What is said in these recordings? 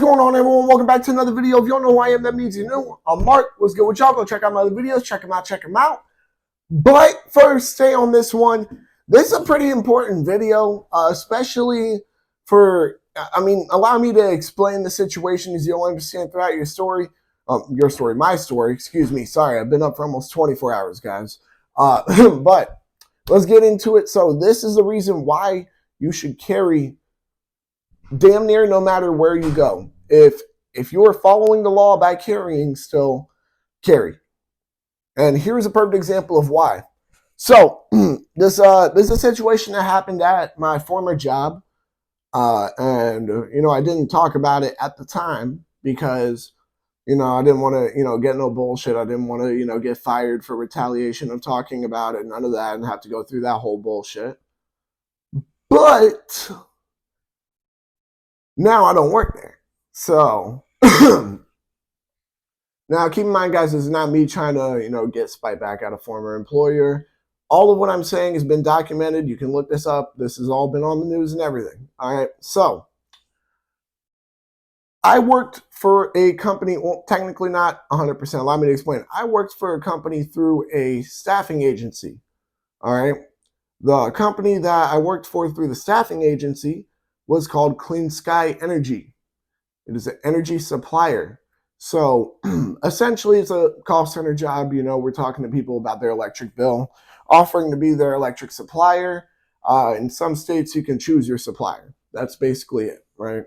going on, everyone? Welcome back to another video. If you don't know who I am, that means you know. I'm Mark. What's good with y'all? Go check out my other videos. Check them out. But first, stay on this one. This is a pretty important video, especially for, allow me to explain the situation as you'll understand throughout my story, excuse me. Sorry, I've been up for almost 24 hours, guys. But let's get into it. So this is the reason why you should carry damn near no matter where you go. If you're following the law by carrying, still carry. And here's a perfect example of why. So this is a situation that happened at my former job, and I didn't talk about it at the time because I didn't want to get no bullshit. I didn't want to get fired for retaliation of talking about it. None of that, and have to go through that whole bullshit. But now I don't work there. So now keep in mind, guys, this is not me trying to, get spite back at a former employer. All of what I'm saying has been documented. You can look this up. This has all been on the news and everything. All right. So I worked for a company, well, technically not 100%. Allow me to explain. I worked for a company through a staffing agency. All right. The company that I worked for through the staffing agency was called Clean Sky Energy. It is an energy supplier. So essentially it's a call center job. We're talking to people about their electric bill, offering to be their electric supplier. In some states, you can choose your supplier. That's basically it, right?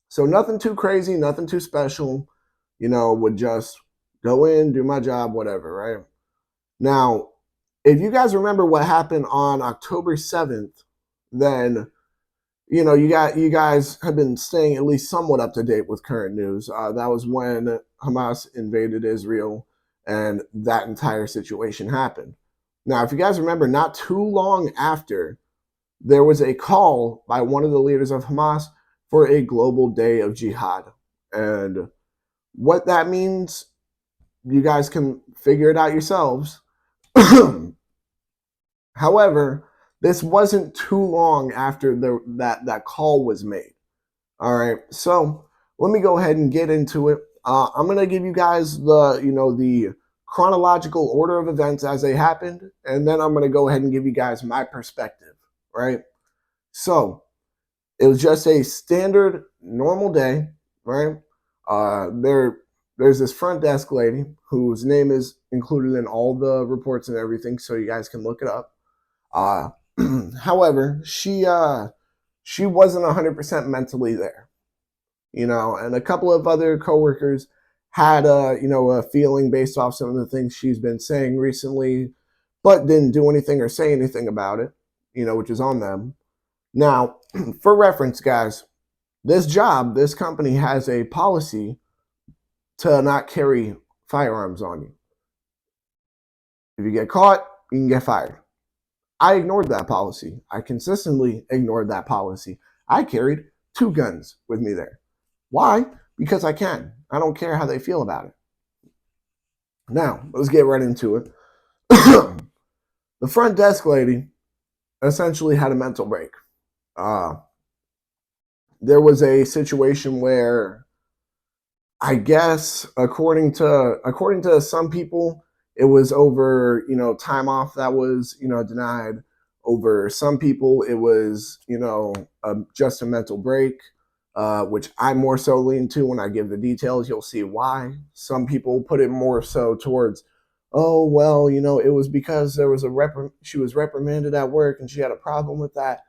So nothing too crazy, nothing too special, would just go in, do my job, whatever, right? Now, if you guys remember what happened on October 7th, then, you guys have been staying at least somewhat up to date with current news. That was when Hamas invaded Israel and that entire situation happened. Now, if you guys remember, not too long after, there was a call by one of the leaders of Hamas for a global day of jihad. And what that means, you guys can figure it out yourselves. However, this wasn't too long after that call was made. All right, so let me go ahead and get into it. I'm gonna give you guys the chronological order of events as they happened, and then I'm gonna go ahead and give you guys my perspective. Right. So it was just a standard normal day. Right. There's this front desk lady whose name is included in all the reports and everything, so you guys can look it up. However, she wasn't 100% mentally there, and a couple of other coworkers had a feeling based off some of the things she's been saying recently, but didn't do anything or say anything about it, which is on them. Now, for reference, guys, this company has a policy to not carry firearms on you. If you get caught, you can get fired. I ignored that policy. I consistently ignored that policy. I carried 2 guns with me there. Why? Because I can. I don't care how they feel about it. Now, let's get right into it. The front desk lady essentially had a mental break. There was a situation where, I guess, according to some people, it was over, time off that was, denied. Over some people, it was, just a mental break, which I more so lean to when I give the details. You'll see why. Some people put it more so towards, oh, well, it was because there was she was reprimanded at work and she had a problem with that.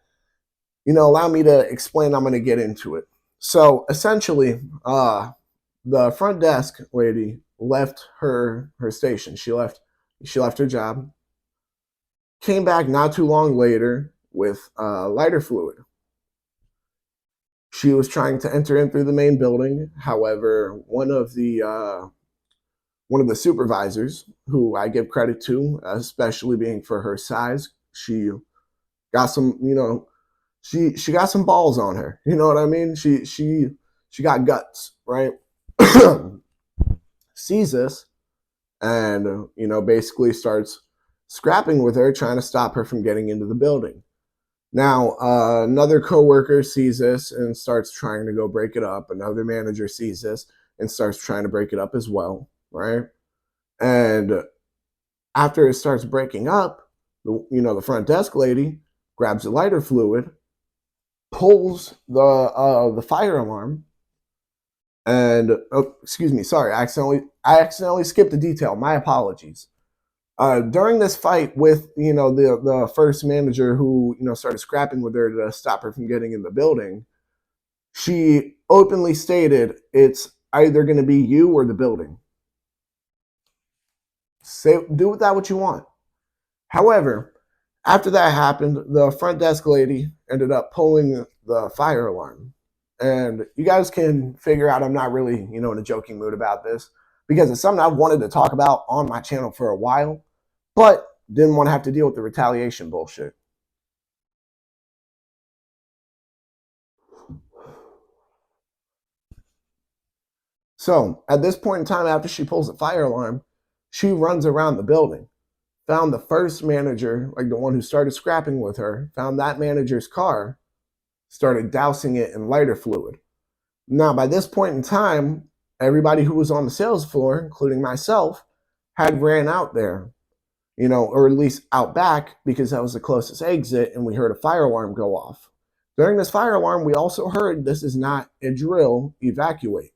Allow me to explain. I'm going to get into it. So essentially, the front desk lady left her station. She left her job. Came back not too long later with lighter fluid. She was trying to enter in through the main building. However, one of the supervisors, who I give credit to, especially being for her size, she got some, she got some balls on her. You know what I mean? She got guts, right? Sees this and basically starts scrapping with her, trying to stop her from getting into the building. Now, another coworker sees this and starts trying to go break it up. Another manager sees this and starts trying to break it up as well, right? And after it starts breaking up, the front desk lady grabs the lighter fluid, pulls the fire alarm, and excuse me, sorry, I accidentally skipped a detail. My apologies. During this fight with the first manager who started scrapping with her to stop her from getting in the building, she openly stated it's either going to be you or the building. Do with that what you want. However, after that happened, the front desk lady ended up pulling the fire alarm. And you guys can figure out I'm not really, in a joking mood about this because it's something I've wanted to talk about on my channel for a while, but didn't want to have to deal with the retaliation bullshit. So at this point in time, after she pulls the fire alarm, she runs around the building, found the first manager, like the one who started scrapping with her, found that manager's car, started dousing it in lighter fluid. Now, by this point in time, everybody who was on the sales floor, including myself, had ran out there, or at least out back because that was the closest exit, and we heard a fire alarm go off. During this fire alarm, we also heard this is not a drill, evacuate.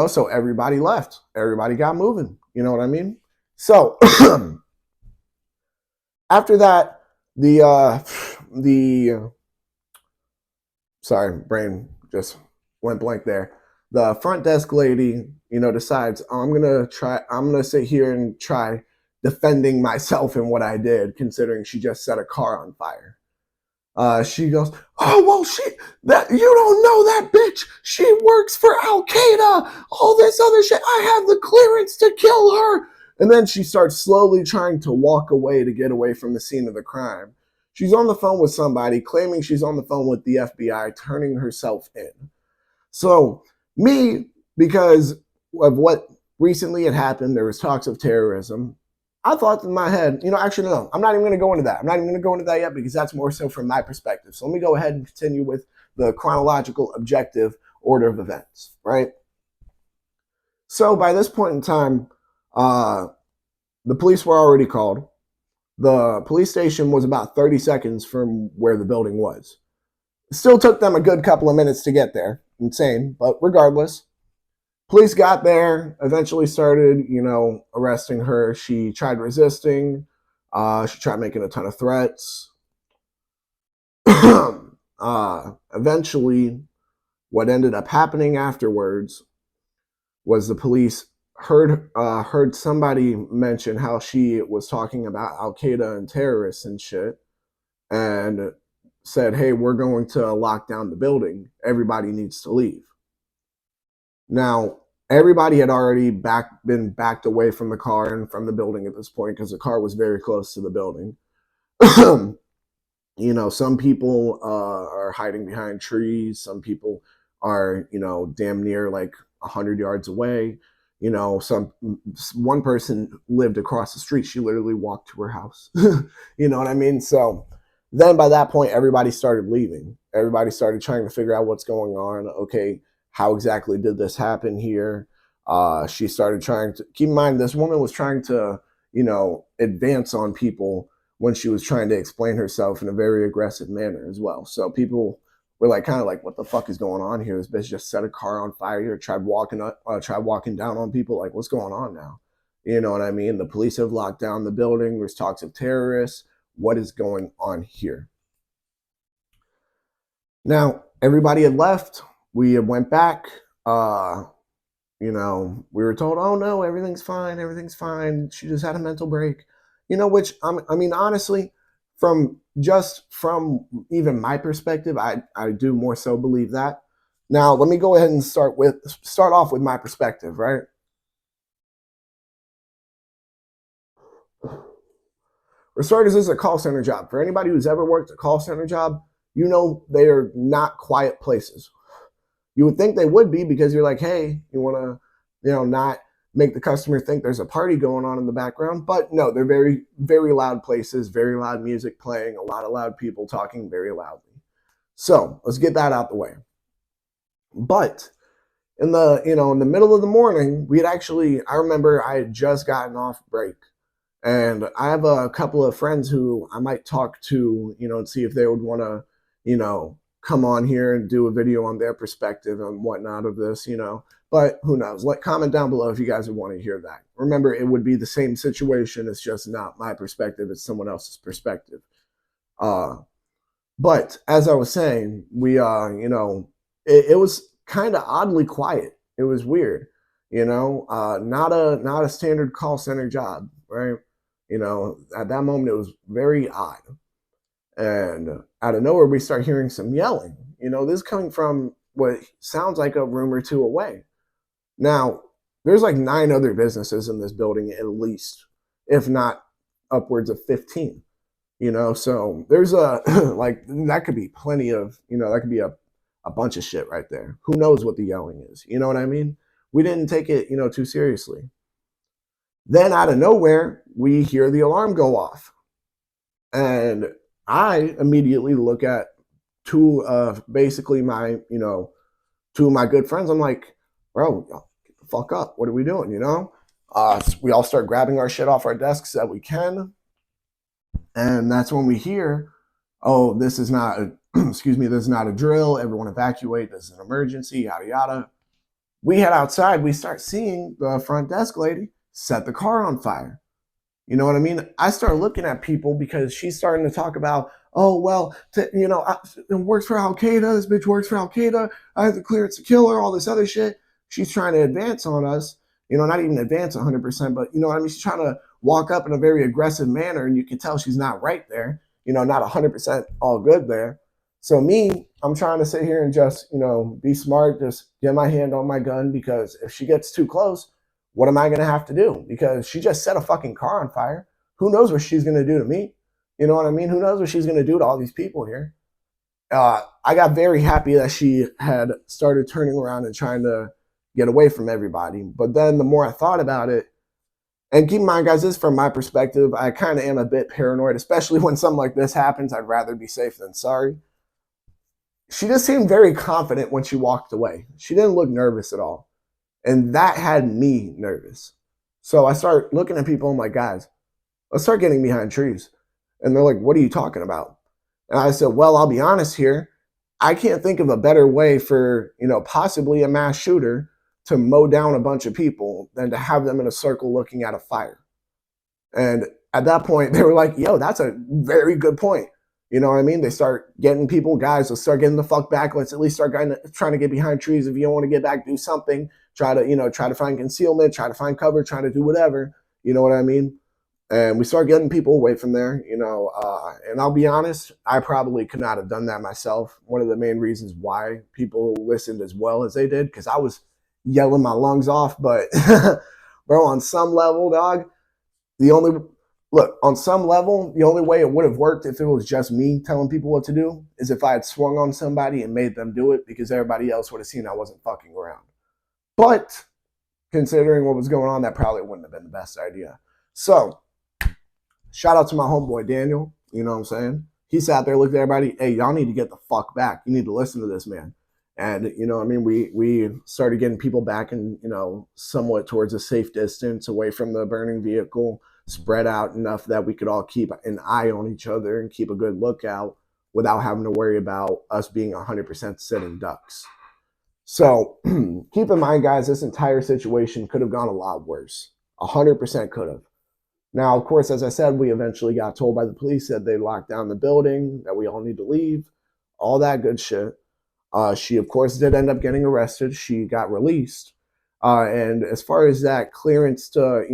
So everybody left. Everybody got moving. You know what I mean? So after that, sorry, brain just went blank there. The front desk lady, decides I'm gonna sit here and try defending myself in what I did, considering she just set a car on fire. She goes, "Oh well, you don't know that bitch. She works for Al Qaeda. All this other shit. I have the clearance to kill her." And then she starts slowly trying to walk away to get away from the scene of the crime. She's on the phone with somebody, claiming she's on the phone with the FBI, turning herself in. So me, because of what recently had happened, there was talks of terrorism. I thought in my head, actually, no, I'm not even going to go into that. I'm not even going to go into that yet because that's more so from my perspective. So let me go ahead and continue with the chronological objective order of events, right? So by this point in time, the police were already called. The police station was about 30 seconds from where the building was. It still took them a good couple of minutes to get there. Insane, but regardless, police got there, eventually started, arresting her. She tried resisting. She tried making a ton of threats. Eventually, what ended up happening afterwards was the police heard somebody mention how she was talking about Al Qaeda and terrorists and shit, and said, "Hey, we're going to lock down the building. Everybody needs to leave." Now, everybody had already been backed away from the car and from the building at this point because the car was very close to the building. Some people are hiding behind trees. Some people are, damn near like 100 yards away. One person lived across the street. She literally walked to her house. You know what I mean? So then by that point, everybody started leaving. Everybody started trying to figure out what's going on. Okay, how exactly did this happen here? She started trying to keep in mind this woman was trying to, advance on people when she was trying to explain herself in a very aggressive manner as well. So people were like, kind of like, what the fuck is going on here? This bitch just set a car on fire, tried walking down on people. Like, what's going on now? You know what I mean? The police have locked down the building. There's talks of terrorists. What is going on here? Now, everybody had left. We went back. We were told, oh no, everything's fine. Everything's fine. She just had a mental break. Which honestly, from even my perspective, I do more so believe that. Now, let me go ahead and start off with my perspective, right? For starters, this is a call center job. For anybody who's ever worked a call center job, they are not quiet places. You would think they would be because you're like, hey, you want to, not make the customer think there's a party going on in the background. But no, they're very, very loud places, very loud music playing, a lot of loud people talking very loudly. So let's get that out the way. But in the, in the middle of the morning, I remember I had just gotten off break. And I have a couple of friends who I might talk to, and see if they would want to, come on here and do a video on their perspective and whatnot of this, But who knows? Comment down below if you guys would want to hear that. Remember, it would be the same situation. It's just not my perspective. It's someone else's perspective. But as I was saying, it was kind of oddly quiet. It was weird, not a standard call center job, right? At that moment, it was very odd. And out of nowhere, we start hearing some yelling. This is coming from what sounds like a room or two away. Now, there's like 9 other businesses in this building at least, if not upwards of 15. So there's that could be plenty of, that could be a bunch of shit right there. Who knows what the yelling is? You know what I mean? We didn't take it, too seriously. Then out of nowhere, we hear the alarm go off. And I immediately look at two of basically my, two of my good friends. I'm like, bro, get the fuck up. What are we doing, we all start grabbing our shit off our desks that we can. And that's when we hear, oh, this is not a, this is not a drill. Everyone evacuate. This is an emergency, yada, yada. We head outside. We start seeing the front desk lady set the car on fire. You know what I mean? I start looking at people because she's starting to talk about, oh, well, it works for Al-Qaeda. This bitch works for Al-Qaeda. I have the clearance to kill her, all this other shit. She's trying to advance on us. Not even advance 100%, but you know what I mean? She's trying to walk up in a very aggressive manner, and you can tell she's not right there. Not 100% all good there. So me, I'm trying to sit here and just, be smart, just get my hand on my gun, because if she gets too close, what am I going to have to do? Because she just set a fucking car on fire. Who knows what she's going to do to me? You know what I mean? Who knows what she's going to do to all these people here? I got very happy that she had started turning around and trying to get away from everybody. But then the more I thought about it, and keep in mind, guys, this is from my perspective, I kind of am a bit paranoid, especially when something like this happens. I'd rather be safe than sorry. She just seemed very confident when she walked away. She didn't look nervous at all. And that had me nervous. So I start looking at people. I'm like, guys, let's start getting behind trees. And they're like, what are you talking about? And I said, well, I'll be honest here. I can't think of a better way for, possibly a mass shooter to mow down a bunch of people than to have them in a circle looking at a fire. And at that point, they were like, yo, that's a very good point. You know what I mean? They start getting people, guys, let's start getting the fuck back. Let's at least start trying to get behind trees. If you don't want to get back, do something. Try to find concealment, try to find cover, try to do whatever. You know what I mean? And we start getting people away from there, and I'll be honest, I probably could not have done that myself. One of the main reasons why people listened as well as they did, because I was yelling my lungs off. But bro, on some level, dog, the only way it would have worked if it was just me telling people what to do is if I had swung on somebody and made them do it, because everybody else would have seen I wasn't fucking around. But considering what was going on, that probably wouldn't have been the best idea. So shout out to my homeboy, Daniel. You know what I'm saying? He sat there, looked at everybody. Hey, y'all need to get the fuck back. You need to listen to this man. And, we started getting people back and, somewhat towards a safe distance away from the burning vehicle, spread out enough that we could all keep an eye on each other and keep a good lookout without having to worry about us being 100% sitting ducks. So keep in mind, guys, this entire situation could have gone a lot worse. 100% could have. Now, of course, as I said, we eventually got told by the police that they locked down the building, that we all need to leave, all that good shit. She, of course, did end up getting arrested. She got released. And as far as that clearance to,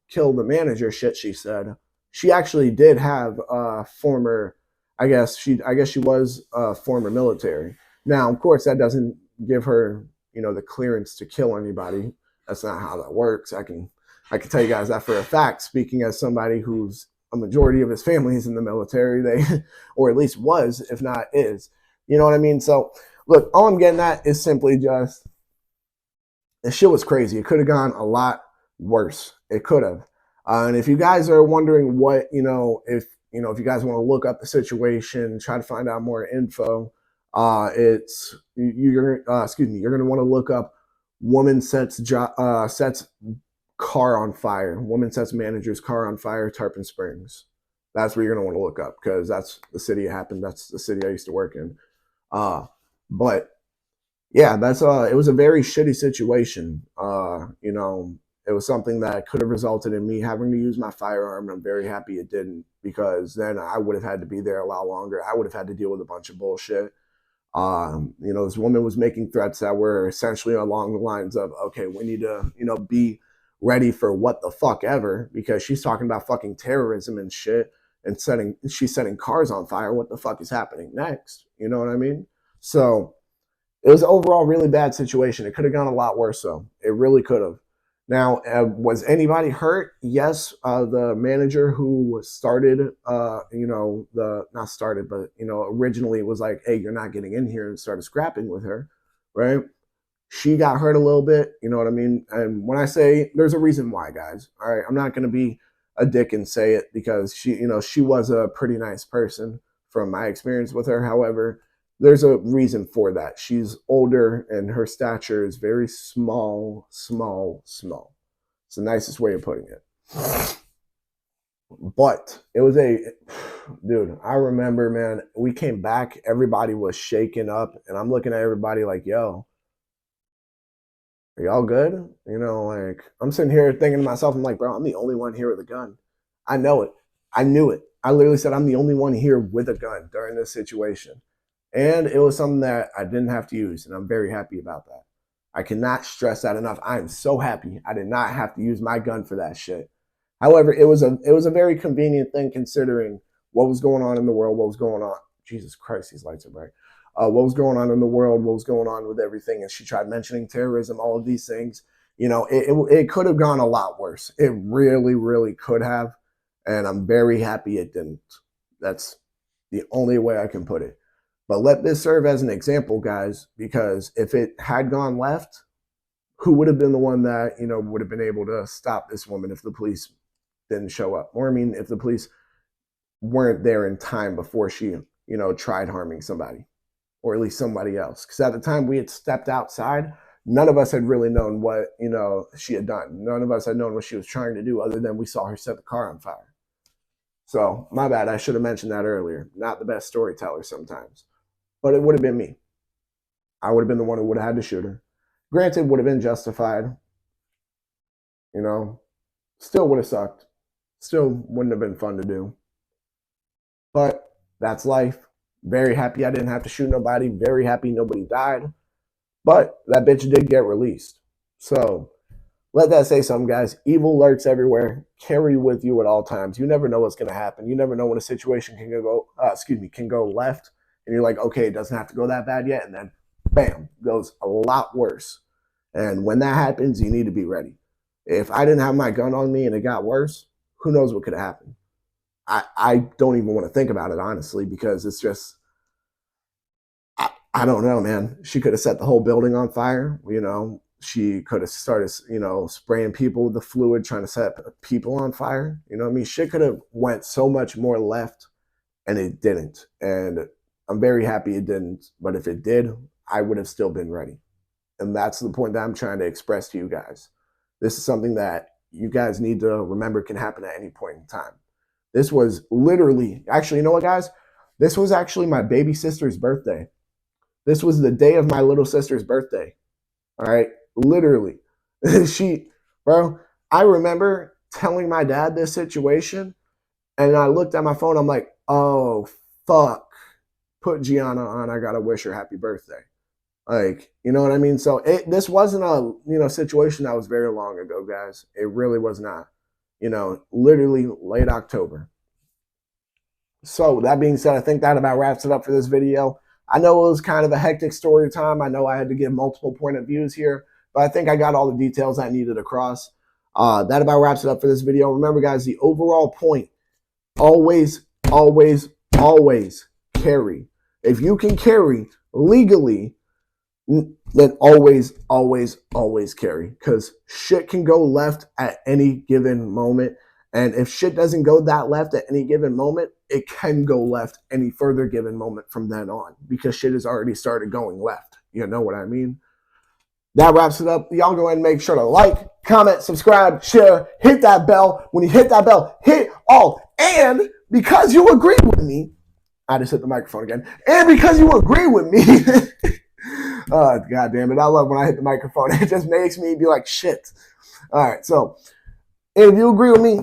kill the manager shit, she said, she actually did have former, I guess she was former military. Now, of course, that doesn't give her, the clearance to kill anybody. That's not how that works. I can tell you guys that for a fact, speaking as somebody who's a majority of his family is in the military, or at least was, if not is. You know what I mean? So, look, all I'm getting at is simply just, the shit was crazy. It could have gone a lot worse. It could have. And if you guys are wondering what, if you guys want to look up the situation, try to find out more info, it's you're excuse me, you're gonna want to look up woman sets car on fire. Woman sets manager's car on fire, Tarpon Springs. That's where you're gonna want to look up because that's the city it happened. That's the city I used to work in. But yeah, that's it was a very shitty situation. It was something that could have resulted in me having to use my firearm, and I'm very happy it didn't, because then I would have had to be there a lot longer. I would have had to deal with a bunch of bullshit. This woman was making threats that were essentially along the lines of, okay, we need to, be ready for what the fuck ever, because she's talking about fucking terrorism and shit, and she's setting cars on fire. What the fuck is happening next? You know what I mean? So it was an overall really bad situation. It could have gone a lot worse, though. It really could have. Now, was anybody hurt? Yes. The manager who started, not started, but, originally was like, hey, you're not getting in here, and started scrapping with her, right? She got hurt a little bit, you know what I mean? And when I say there's a reason why, guys, all right, I'm not going to be a dick and say it, because she was a pretty nice person from my experience with her. However, there's a reason for that. She's older and her stature is very small. It's the nicest way of putting it. But it was dude, I remember, man, we came back, everybody was shaken up, and I'm looking at everybody like, yo, are y'all good? I'm sitting here thinking to myself, I'm like, bro, I'm the only one here with a gun. I know it. I knew it. I literally said, I'm the only one here with a gun during this situation. And it was something that I didn't have to use, and I'm very happy about that. I cannot stress that enough. I am so happy I did not have to use my gun for that shit. However, it was a very convenient thing, considering what was going on in the world, what was going on. Jesus Christ, these lights are bright. What was going on in the world, what was going on with everything. And she tried mentioning terrorism, all of these things. It could have gone a lot worse. It really, really could have. And I'm very happy it didn't. That's the only way I can put it. But let this serve as an example, guys, because if it had gone left, who would have been the one that, would have been able to stop this woman if the police didn't show up? Or, if the police weren't there in time before she, tried harming somebody, or at least somebody else. Because at the time we had stepped outside, none of us had really known what, she had done. None of us had known what she was trying to do, other than we saw her set the car on fire. So, my bad. I should have mentioned that earlier. Not the best storyteller sometimes. But it would have been me. I would have been the one who would have had to shoot her. Granted, would have been justified. Still would have sucked. Still wouldn't have been fun to do. But that's life. Very happy I didn't have to shoot nobody. Very happy nobody died. But that bitch did get released. So let that say something, guys. Evil lurks everywhere. Carry with you at all times. You never know what's going to happen. You never know when a situation can go left. And you're like, okay, it doesn't have to go that bad yet. And then, bam, goes a lot worse. And when that happens, you need to be ready. If I didn't have my gun on me and it got worse, who knows what could have happened? I don't even want to think about it, honestly, because it's just, I don't know, man. She could have set the whole building on fire. She could have started, spraying people with the fluid, trying to set people on fire. Shit could have went so much more left, and it didn't. And I'm very happy it didn't. But if it did, I would have still been ready. And that's the point that I'm trying to express to you guys. This is something that you guys need to remember can happen at any point in time. This was literally, actually, you know what, guys? This was actually my baby sister's birthday. This was the day of my little sister's birthday. All right? Literally. I remember telling my dad this situation, and I looked at my phone. I'm like, oh, fuck. Put Gianna on. I got to wish her happy birthday. Like, you know what I mean? So this wasn't a, situation that was very long ago, guys. It really was not. Literally late October. So that being said, I think that about wraps it up for this video. I know it was kind of a hectic story time. I know I had to give multiple point of views here, but I think I got all the details I needed across. That about wraps it up for this video. Remember, guys, the overall point, always, always, always carry. If you can carry legally, then always carry, because shit can go left at any given moment. And if shit doesn't go that left at any given moment, it can go left any further given moment from then on, because shit has already started going left. You know what I mean? That wraps it up. Y'all go ahead and make sure to like, comment, subscribe, share, hit that bell. When you hit that bell, hit all. And because you agree with me, I just hit the microphone again. And because you agree with me, oh, God damn it. I love when I hit the microphone. It just makes me be like, shit. All right. So if you agree with me,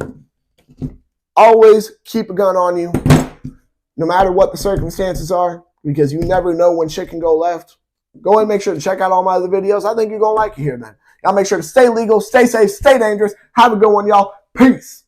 always keep a gun on you, no matter what the circumstances are, because you never know when shit can go left. Go ahead and make sure to check out all my other videos. I think you're going to like it here then. Y'all make sure to stay legal, stay safe, stay dangerous. Have a good one, y'all. Peace.